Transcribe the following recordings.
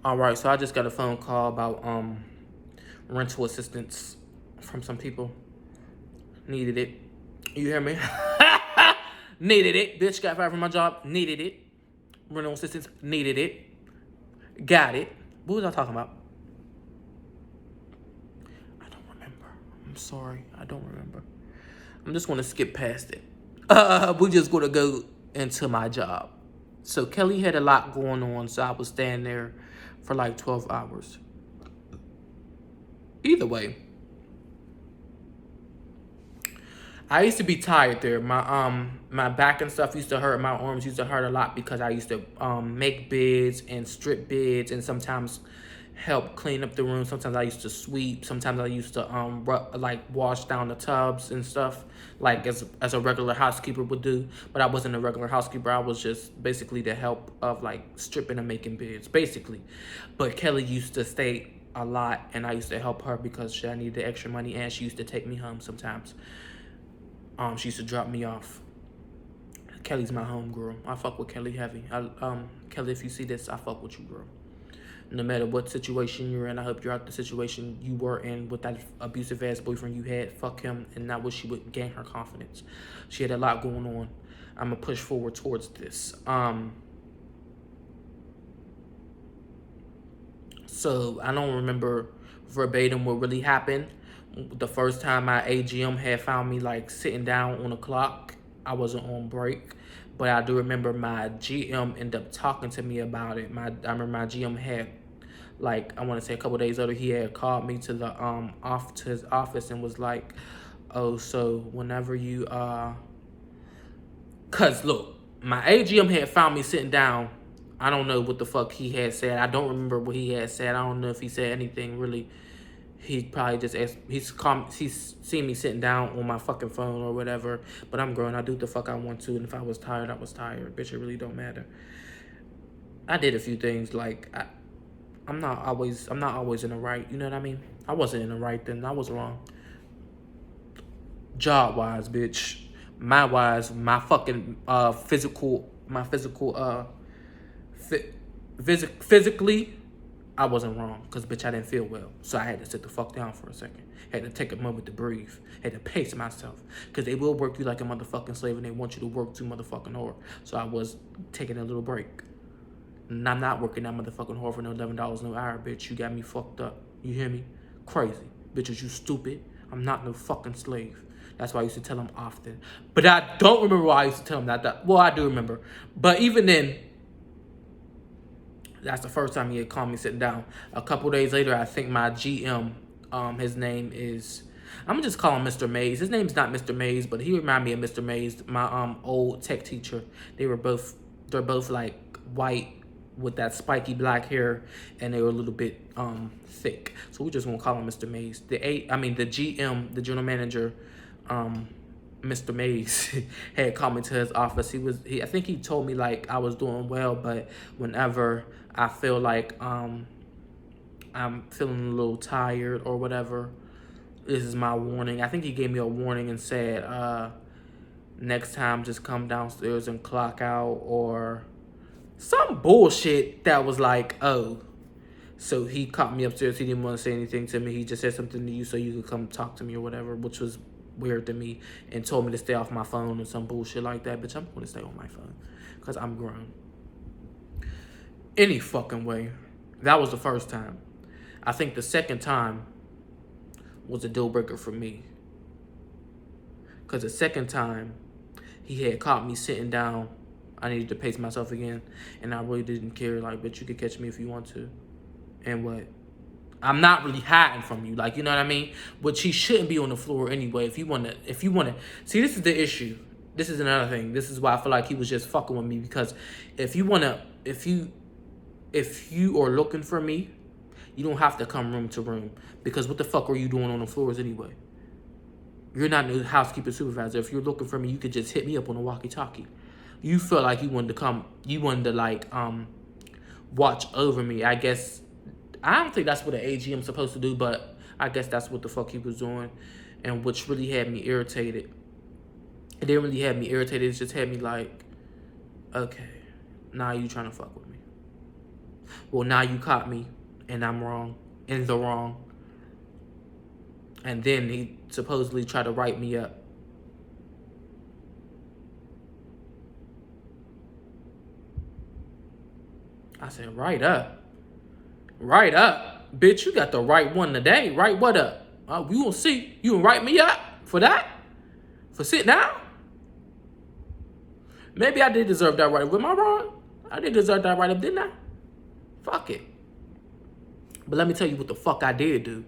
All right, so I just got a phone call about rental assistance from some people. Needed it. You hear me? Needed it. Bitch got fired from my job. Needed it. Rental assistance. Needed it. Got it. What was I talking about? I don't remember. I'm sorry. I don't remember. I'm just gonna skip past it. We're just gonna go into my job. So Kelly had a lot going on, so I was staying there for like 12 hours. Either way, I used to be tired there. My back and stuff used to hurt. My arms used to hurt a lot because I used to make bids and strip bids and sometimes help clean up the room. Sometimes I used to sweep. Sometimes I used to like wash down the tubs and stuff like as a regular housekeeper would do. But I wasn't a regular housekeeper. I was just basically the help of like stripping and making bids basically. But Kelly used to stay a lot and I used to help her because I needed the extra money and she used to take me home sometimes. She used to drop me off. Kelly's my homegirl. I fuck with Kelly heavy. Kelly, if you see this, I fuck with you, girl. No matter what situation you're in, I hope you're out the situation you were in with that abusive ass boyfriend you had. Fuck him, and I wish she would gain her confidence. She had a lot going on. I'm gonna push forward towards this. So I don't remember verbatim what really happened. The first time my AGM had found me like sitting down on a clock, I wasn't on break. But I do remember my GM ended up talking to me about it. I remember my GM had like I want to say a couple days later he had called me to the off to his office and was like, "Oh, so whenever you cause look, my AGM had found me sitting down. I don't know what the fuck he had said. I don't remember what he had said. I don't know if he said anything really. He probably just asked. He's seen me sitting down on my fucking phone or whatever. But I'm grown. I do what the fuck I want to. And if I was tired, I was tired. Bitch, it really don't matter. I did a few things like I'm not always in the right. You know what I mean? I wasn't in the right then. I was wrong. Job wise, bitch. My fucking physically, I wasn't wrong because bitch I didn't feel well, so I had to sit the fuck down for a second. Had to take a moment to breathe. Had to pace myself because they will work you like a motherfucking slave and they want you to work too motherfucking hard. So I was taking a little break. And I'm not working that motherfucking hard for no $11 no hour, bitch. You got me fucked up. You hear me? Crazy. Bitches, you stupid. I'm not no fucking slave. That's why I used to tell him often. But I don't remember why I used to tell him that. Well, I do remember. But even then, that's the first time he had called me sitting down. A couple days later, I think my GM, his name is, I'm gonna just call him Mr. Mays. His name's not Mr. Mays, but he reminded me of Mr. Mays, my old tech teacher. They're both like white with that spiky black hair, and they were a little bit thick. So we just gonna call him Mr. Mays. The GM, the general manager, Mr. Mays had called me to his office. I think he told me like I was doing well, but whenever I feel like I'm feeling a little tired or whatever, this is my warning. I think he gave me a warning and said, next time just come downstairs and clock out or some bullshit that was like, oh. So he caught me upstairs. He didn't want to say anything to me. He just said something to you so you could come talk to me or whatever, which was weird to me, and told me to stay off my phone or some bullshit like that. Bitch, I'm going to stay on my phone because I'm grown. Any fucking way. That was the first time. I think the second time was a deal breaker for me. Because the second time, he had caught me sitting down. I needed to pace myself again. And I really didn't care. Like, bitch, you could catch me if you want to. And what? I'm not really hiding from you. Like, you know what I mean? But she shouldn't be on the floor anyway. If you want to. See, this is the issue. This is another thing. This is why I feel like he was just fucking with me. Because if you are looking for me, you don't have to come room to room. Because what the fuck are you doing on the floors anyway? You're not the housekeeper supervisor. If you're looking for me, you could just hit me up on a walkie-talkie. You feel like you wanted to like watch over me. I guess I don't think that's what an AGM's supposed to do, but I guess that's what the fuck he was doing, and which really had me irritated. It didn't really have me irritated. It just had me like, okay, now you trying to fuck with me. Well, now you caught me, and I'm wrong, in the wrong. And then he supposedly tried to write me up. I said, write up? Write up? Bitch, you got the right one today. Write what up? We will see. You can write me up for that? For sitting down? Maybe I did deserve that write-up. Am I wrong? I did deserve that write-up, didn't I? Fuck it. But let me tell you what the fuck I did do.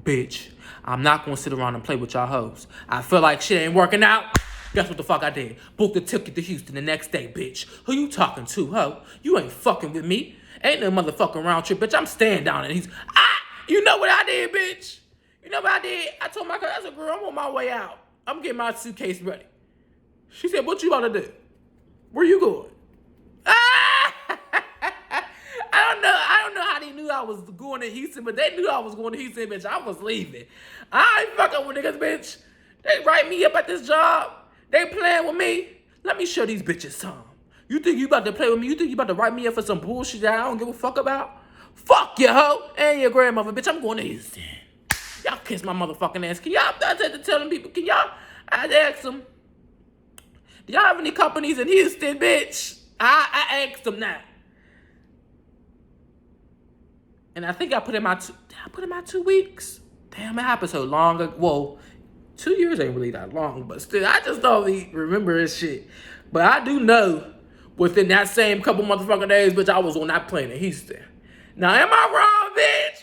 Bitch, I'm not gonna sit around and play with y'all hoes. I feel like shit ain't working out. Guess what the fuck I did? Booked a ticket to Houston the next day, bitch. Who you talking to, ho? You ain't fucking with me. Ain't no motherfucking round trip, bitch. I'm staying down and you know what I did, bitch? You know what I did? I told my cousin, I said, girl, I'm on my way out. I'm getting my suitcase ready. She said, what you about to do? Where you going? I don't know how they knew I was going to Houston, but they knew I was going to Houston, bitch. I was leaving. I ain't fucking with niggas, bitch. They write me up at this job. They playing with me. Let me show these bitches some. You think you about to play with me? You think you about to write me up for some bullshit that I don't give a fuck about? Fuck you, hoe, and your grandmother, bitch. I'm going to Houston. Y'all kiss my motherfucking ass. Can y'all, I had to tell them people, can y'all, I had to ask them, do y'all have any companies in Houston, bitch? I asked them that. And I think I put in my 2 weeks? Damn, it happened so long ago. Whoa, 2 years ain't really that long, but still, I just don't remember this shit. But I do know within that same couple motherfucking days, bitch, I was on that plane in Houston. Now, am I wrong, bitch?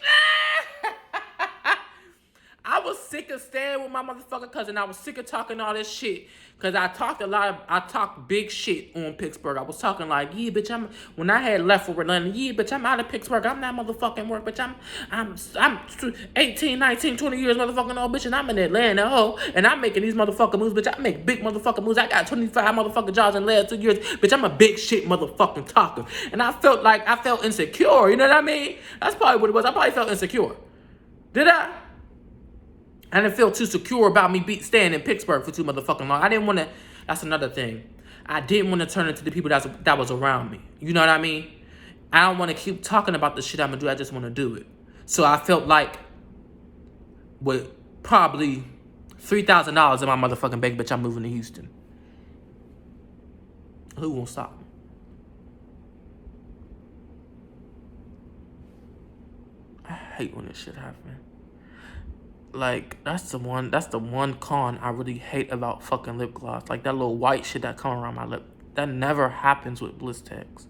I was sick of staying with my motherfucking cousin. I was sick of talking all this shit. Cause I talked big shit on Pittsburgh. I was talking like, yeah, bitch, when I had left for London, yeah, bitch, I'm out of Pittsburgh. I'm not motherfucking work, bitch. I'm 18, 19, 20 years motherfucking old, bitch, and I'm in Atlanta, ho. And I'm making these motherfucking moves, bitch. I make big motherfucking moves. I got 25 motherfucking jobs in the last 2 years. Bitch, I'm a big shit motherfucking talker. And I felt insecure, you know what I mean? That's probably what it was. I probably felt insecure. Did I? I didn't feel too secure about me staying in Pittsburgh for too motherfucking long. I didn't want to, that's another thing. I didn't want to turn into the people that was around me. You know what I mean? I don't want to keep talking about the shit I'm going to do. I just want to do it. So I felt like with probably $3,000 in my motherfucking bank, bitch, I'm moving to Houston. Who won't stop me? I hate when this shit happens. Like, that's the one con I really hate about fucking lip gloss. Like, that little white shit that come around my lip. That never happens with Blistex.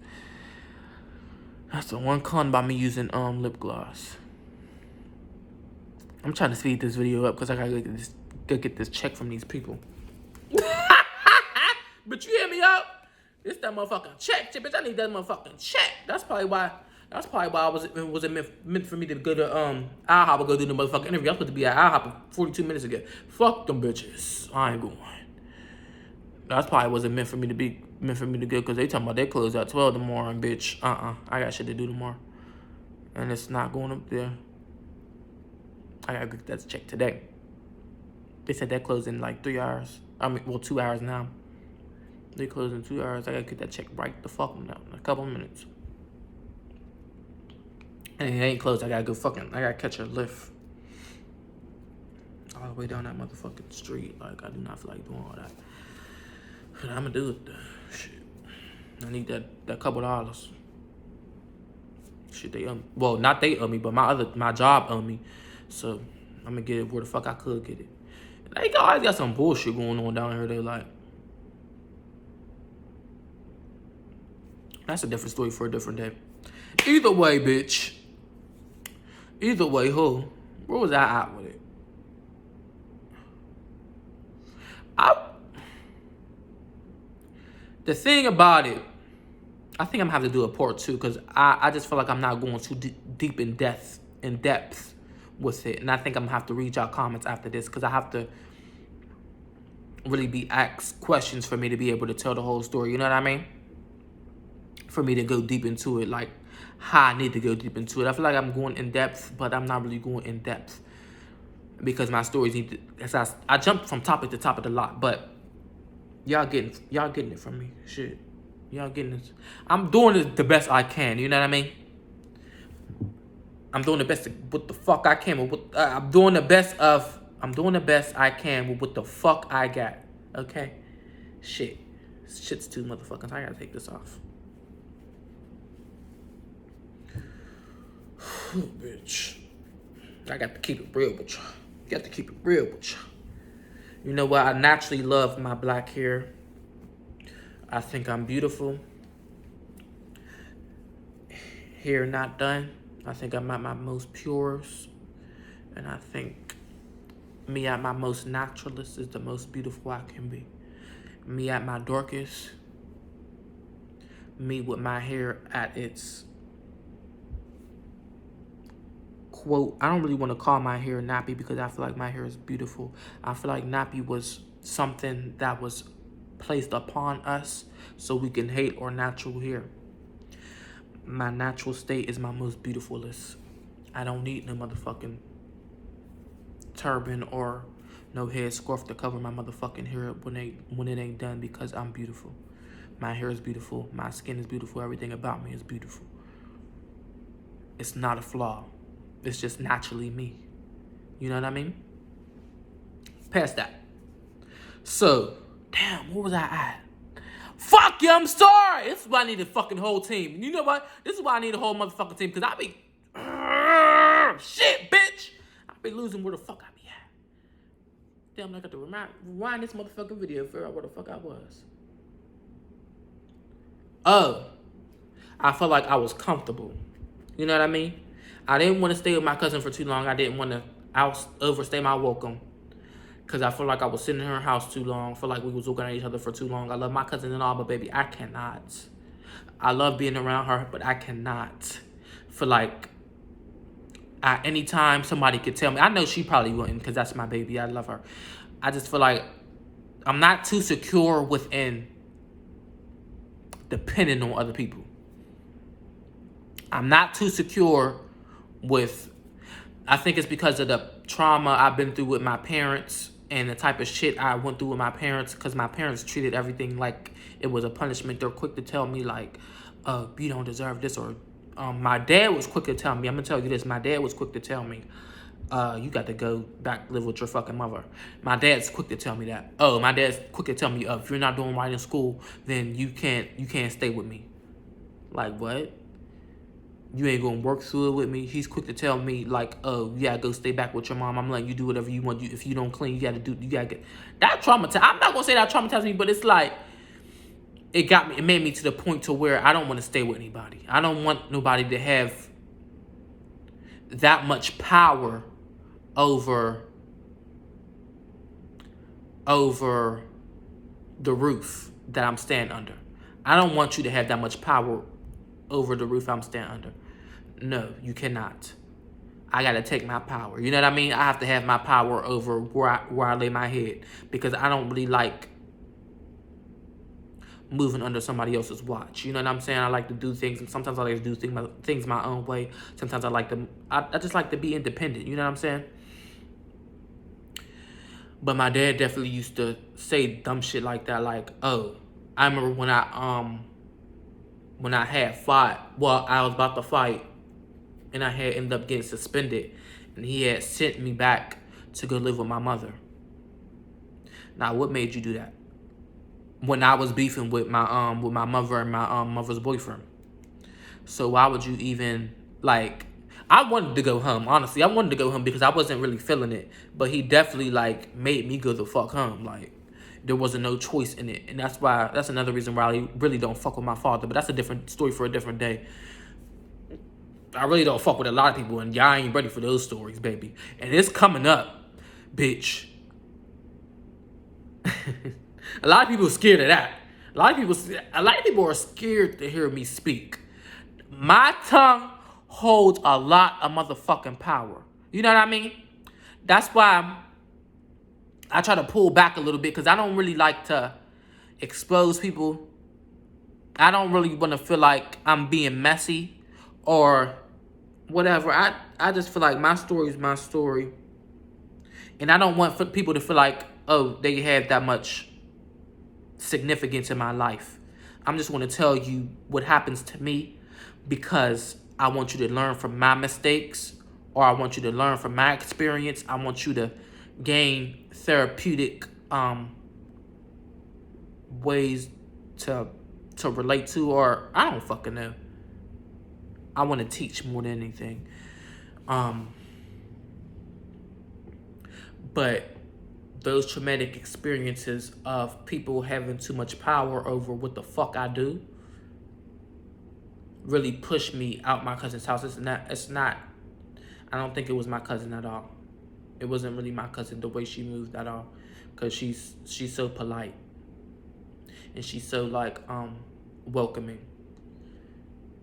That's the one con about me using lip gloss. I'm trying to speed this video up because I gotta get this check from these people. But you hear me up? This that motherfucking check, bitch. I need that motherfucking check. That's probably why it wasn't meant for me to go to IHOP or go do the motherfucking interview. I was supposed to be at IHOP 42 minutes ago. Fuck them bitches. I ain't going. That's probably wasn't meant for me to go because they talking about they close at 12 tomorrow and bitch. I got shit to do tomorrow. And it's not going up there. I gotta get that check today. They said that closed in like 3 hours. 2 hours now. They close in 2 hours. I gotta get that check right the fuck now in a couple minutes. And it ain't closed. I gotta catch a lift all the way down that motherfucking street. Like, I do not feel like doing all that. But I'm gonna do it though. Shit. I need that couple dollars. Shit, they well, not they owe me, but my job owe me. So I'm gonna get it where the fuck I could get it. They always got some bullshit going on down here. They like. That's a different story for a different day. Either way, bitch. Either way, who? Where was I at with it? The thing about it, I think I'm gonna have to do a part 2 because I just feel like I'm not going too deep in depth with it, and I think I'm gonna have to read y'all comments after this because I have to really be asked questions for me to be able to tell the whole story. You know what I mean? For me to go deep into it, like how I need to go deep into it. I feel like I'm going in depth, but I'm not really going in depth because my stories need to. I jumped from topic to topic a lot, but y'all getting it from me. Shit, y'all getting it. I'm doing it the best I can. You know what I mean? I'm doing the best with what the fuck I can. I'm doing the best I can with what the fuck I got. Okay? Shit's too motherfucking. I gotta take this off. Oh, bitch. I got to keep it real with y'all. Got to keep it real with y'all. You know what? I naturally love my black hair. I think I'm beautiful. Hair not done. I think I'm at my most purest. And I think me at my most naturalist is the most beautiful I can be. Me at my darkest. Me with my hair at its quote. I don't really want to call my hair nappy because I feel like my hair is beautiful. I feel like nappy was something that was placed upon us so we can hate our natural hair. My natural state is my most beautifulest. I don't need no motherfucking turban or no headscarf to cover my motherfucking hair when it ain't done because I'm beautiful. My hair is beautiful. My skin is beautiful. Everything about me is beautiful. It's not a flaw. It's just naturally me. You know what I mean? Past that. So, damn, what was I at? Fuck you, I'm sorry. This is why I need a fucking whole team. You know what? This is why I need a whole motherfucking team. Because I be... shit, bitch. I be losing where the fuck I be at. Damn, I got to rewind this motherfucking video to figure out where the fuck I was. Oh. I felt like I was comfortable. You know what I mean? I didn't want to stay with my cousin for too long. I didn't want to overstay my welcome. Because I feel like I was sitting in her house too long. I feel like we was looking at each other for too long. I love my cousin and all, but baby, I cannot. I love being around her, but I cannot. Feel like at any time somebody could tell me. I know she probably wouldn't because that's my baby. I love her. I just feel like I'm not too secure within depending on other people. I'm not too secure with... I think it's because of the trauma I've been through with my parents and the type of shit I went through with my parents, because my parents treated everything like it was a punishment. They're quick to tell me, like, you don't deserve this. Or my dad was quick to tell me, I'm going to tell you this, my dad was quick to tell me, you got to go back live with your fucking mother. My dad's quick to tell me that. Oh, my dad's quick to tell me, if you're not doing right in school, then you can't stay with me. Like, what? You ain't gonna work through it with me. He's quick to tell me, like, oh, you gotta go stay back with your mom. I'm letting you do whatever you want. If you don't clean, you gotta get that traumatized. I'm not gonna say that traumatized me, but it's like it made me to the point to where I don't want to stay with anybody. I don't want nobody to have that much power over the roof that I'm staying under. I don't want you to have that much power over the roof I'm staying under. No, you cannot. I gotta take my power. You know what I mean? I have to have my power over where I lay my head, because I don't really like moving under somebody else's watch. You know what I'm saying? I like to do things, and sometimes I like to do things my own way. Sometimes I just like to be independent. You know what I'm saying? But my dad definitely used to say dumb shit like that. Like, oh, I remember when I had fought, well, I was about to fight, and I had ended up getting suspended, and he had sent me back to go live with my mother. Now, what made you do that? When I was beefing with my mother and my mother's boyfriend. So why would you even, like, I wanted to go home, honestly. I wanted to go home because I wasn't really feeling it. But he definitely, like, made me go the fuck home. Like, there wasn't no choice in it. And that's another reason why I really don't fuck with my father. But that's a different story for a different day. I really don't fuck with a lot of people, and y'all ain't ready for those stories, baby. And it's coming up, bitch. A lot of people are scared of that. A lot of people are scared to hear me speak. My tongue holds a lot of motherfucking power. You know what I mean? That's why I try to pull back a little bit, because I don't really like to expose people. I don't really want to feel like I'm being messy or whatever. I just feel like my story is my story. And I don't want people to feel like, oh, they have that much significance in my life. I'm just going to tell you what happens to me, because I want you to learn from my mistakes, or I want you to learn from my experience. I want you to gain therapeutic ways to relate to, or I don't fucking know. I want to teach more than anything. But those traumatic experiences of people having too much power over what the fuck I do really pushed me out my cousin's house. It's not, I don't think it was my cousin at all. It wasn't really my cousin, the way she moved at all. Because she's so polite. And she's so like welcoming.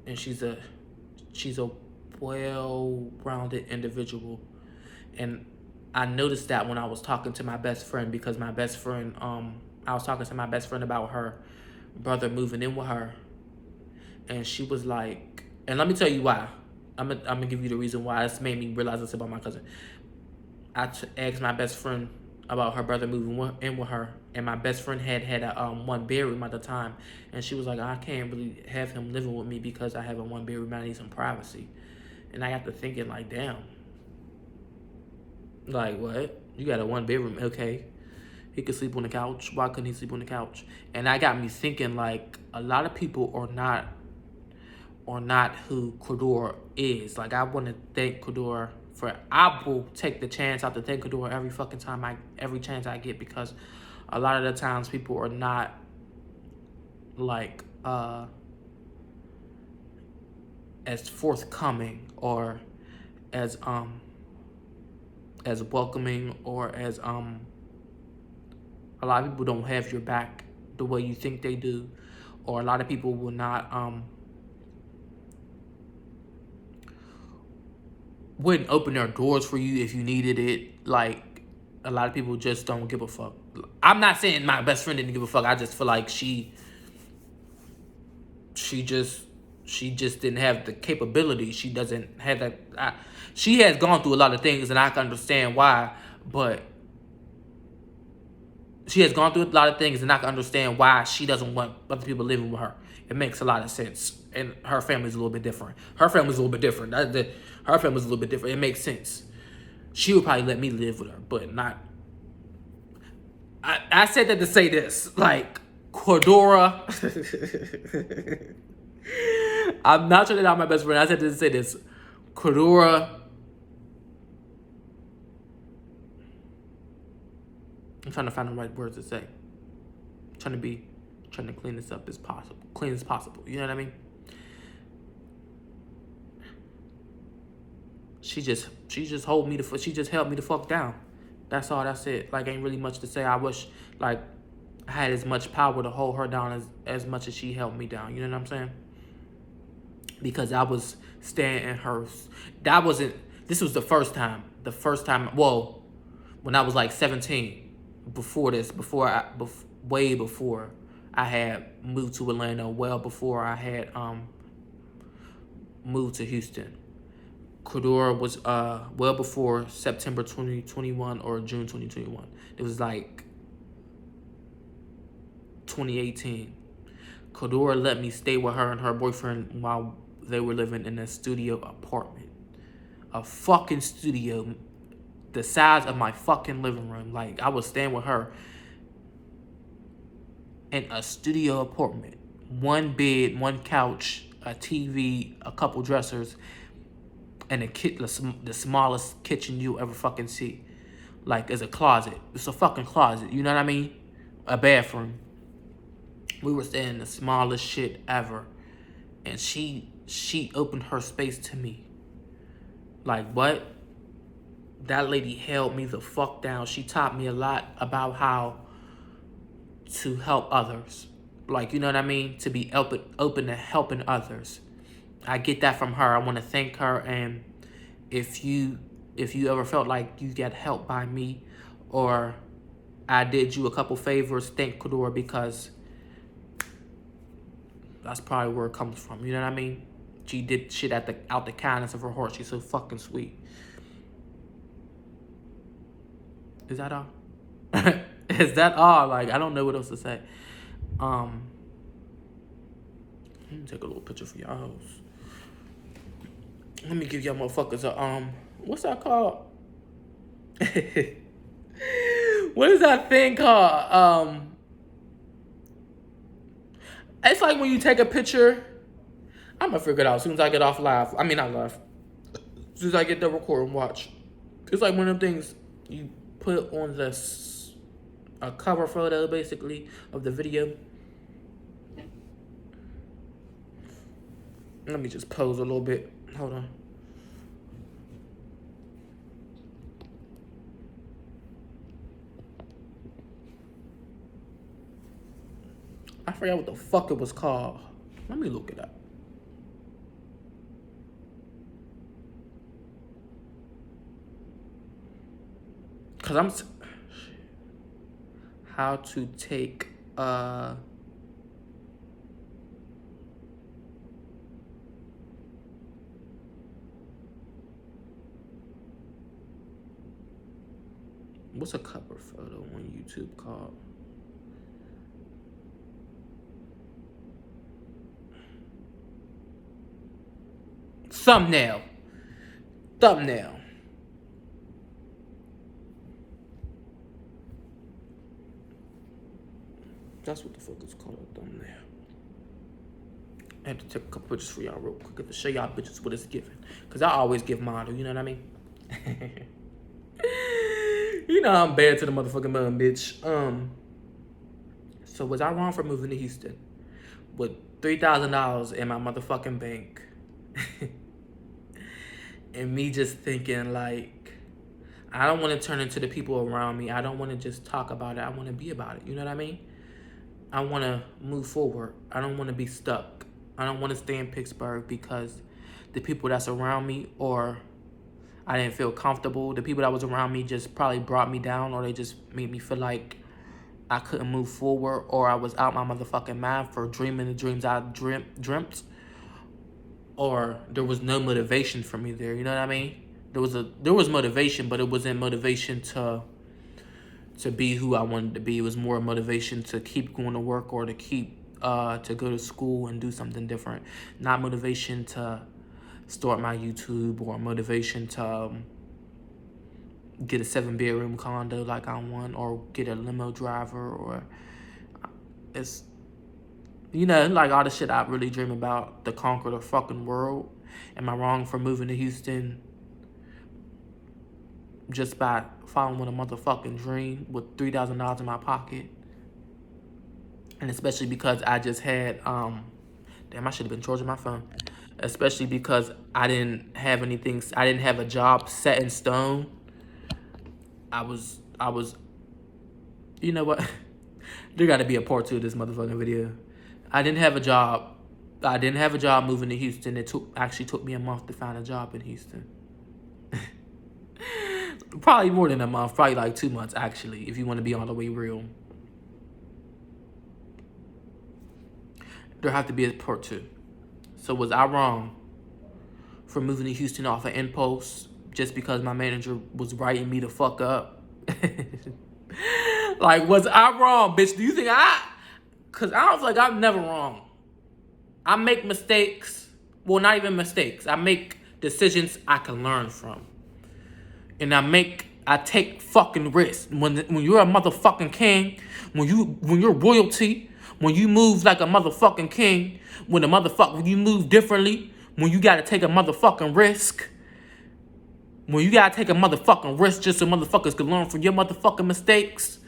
And she's a well-rounded individual. And I noticed that when I was talking to my best friend, because my best friend, I was talking to my best friend about her brother moving in with her. And she was like, and let me tell you why. I'm gonna give you the reason why. This made me realize this about my cousin. I asked my best friend about her brother moving in with her, and my best friend had a one bedroom at the time, and she was like, I can't really have him living with me because I have a one bedroom. I need some privacy. And I got to thinking, like, damn, like, what? You got a one bedroom? Okay, he could sleep on the couch. Why couldn't he sleep on the couch? And that got me thinking, like, a lot of people are not who Cordura is. Like, I want to thank Cordura for, I will take the chance out to thank Cordura every fucking time every chance I get, because a lot of the times people are not like as forthcoming or as welcoming, or as a lot of people don't have your back the way you think they do, or a lot of people will not wouldn't open their doors for you if you needed it. Like, a lot of people just don't give a fuck. I'm not saying my best friend didn't give a fuck. I just feel like she just didn't have the capability. She doesn't have that. She has gone through a lot of things, and I can understand why. But she has gone through a lot of things, and I can understand why she doesn't want other people living with her. It makes a lot of sense. And her family's a little bit different. Her family's a little bit different. Her family's a little bit different. It makes sense. She would probably let me live with her, but not. I said that to say this. Like, Cordura. I'm not trying to out my best friend. I said that to say this. Cordura. I'm trying to find the right words to say. I'm trying to clean this up as possible. Clean as possible. You know what I mean? She just held me the fuck down. That's all. That's it. Like, ain't really much to say. I wish, like, I had as much power to hold her down as much as she held me down. You know what I'm saying? Because I was staying in her. This was the first time. Well, when I was like 17. Way before I had moved to Atlanta. Well before I had moved to Houston. Cordura was well before September 2021 or June 2021. It was like 2018. Cordura let me stay with her and her boyfriend while they were living in a studio apartment. A fucking studio the size of my fucking living room. Like, I was staying with her in a studio apartment. One bed, one couch, a TV, a couple dressers, and the smallest kitchen you ever fucking see. Like, it's a closet. It's a fucking closet. You know what I mean? A bathroom. We were staying in the smallest shit ever. And she opened her space to me. Like, what? That lady held me the fuck down. She taught me a lot about how to help others. Like, you know what I mean? To be open to helping others. I get that from her. I want to thank her. And if you ever felt like you got help by me, or I did you a couple favors, thank Cordura, because that's probably where it comes from. You know what I mean? She did shit out the kindness of her heart. She's so fucking sweet. Is that all? Is that all? Like, I don't know what else to say. Let me take a little picture for y'all. Let me give y'all motherfuckers a what's that called? What is that thing called? It's like when you take a picture. I'm gonna figure it out as soon as I get off live. I mean, not live. As soon as I get the record and watch. It's like one of them things you put on a cover photo, basically, of the video. Let me just pose a little bit. Hold on. I forgot what the fuck it was called. Let me look it up. Cause I'm how to take what's a cover photo on YouTube called? Thumbnail. Thumbnail. That's what the fuck is called, a thumbnail. I have to take a couple pictures for y'all real quick to show y'all bitches what it's giving. Cause I always give model, you know what I mean? You know I'm bad to the motherfucking moon, bitch. So was I wrong for moving to Houston with $3,000 in my motherfucking bank? And me just thinking like, I don't want to turn into the people around me. I don't want to just talk about it. I want to be about it. You know what I mean? I want to move forward. I don't want to be stuck. I don't want to stay in Pittsburgh because the people that's around me, or I didn't feel comfortable. The people that was around me just probably brought me down, or they just made me feel like I couldn't move forward, or I was out my motherfucking mind for dreaming the dreams I dreamt, or there was no motivation for me there. You know what I mean? There was motivation, but it wasn't motivation to be who I wanted to be. It was more motivation to keep going to work, or to keep to go to school and do something different. Not motivation to start my YouTube, or motivation to get a 7-bedroom condo like I want, or get a limo driver, or it's, you know, like all the shit I really dream about, to conquer the fucking world. Am I wrong for moving to Houston just by following a motherfucking dream with $3,000 in my pocket? And especially because I just had, damn, I should have been charging my phone. Especially because I didn't have anything, I didn't have a job set in stone. I was, you know what? There gotta be a part 2 of this motherfucking video. I didn't have a job. I didn't have a job moving to Houston. It actually took me a month to find a job in Houston. Probably more than a month, probably like 2 months actually, if you want to be all the way real. There have to be a part 2. So was I wrong for moving to Houston off of impulse just because my manager was writing me the fuck up? Like, was I wrong, bitch? Do you think because I don't feel like I'm never wrong. I make mistakes. Well, not even mistakes. I make decisions I can learn from. And I take fucking risks. When you're a motherfucking king, when you're royalty, when you move like a motherfucking king, when you move differently, when you gotta take a motherfucking risk, when you gotta take a motherfucking risk just so motherfuckers can learn from your motherfucking mistakes,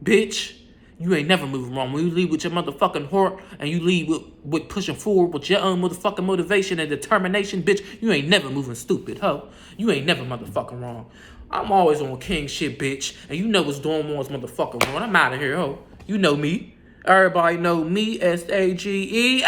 bitch, you ain't never moving wrong. When you lead with your motherfucking heart and you lead with pushing forward with your own motherfucking motivation and determination, bitch, you ain't never moving stupid, ho. You ain't never motherfucking wrong. I'm always on king shit, bitch, and you know what's doing wrong's motherfucking wrong. I'm out of here, ho. You know me. Everybody know me, S-A-G-E.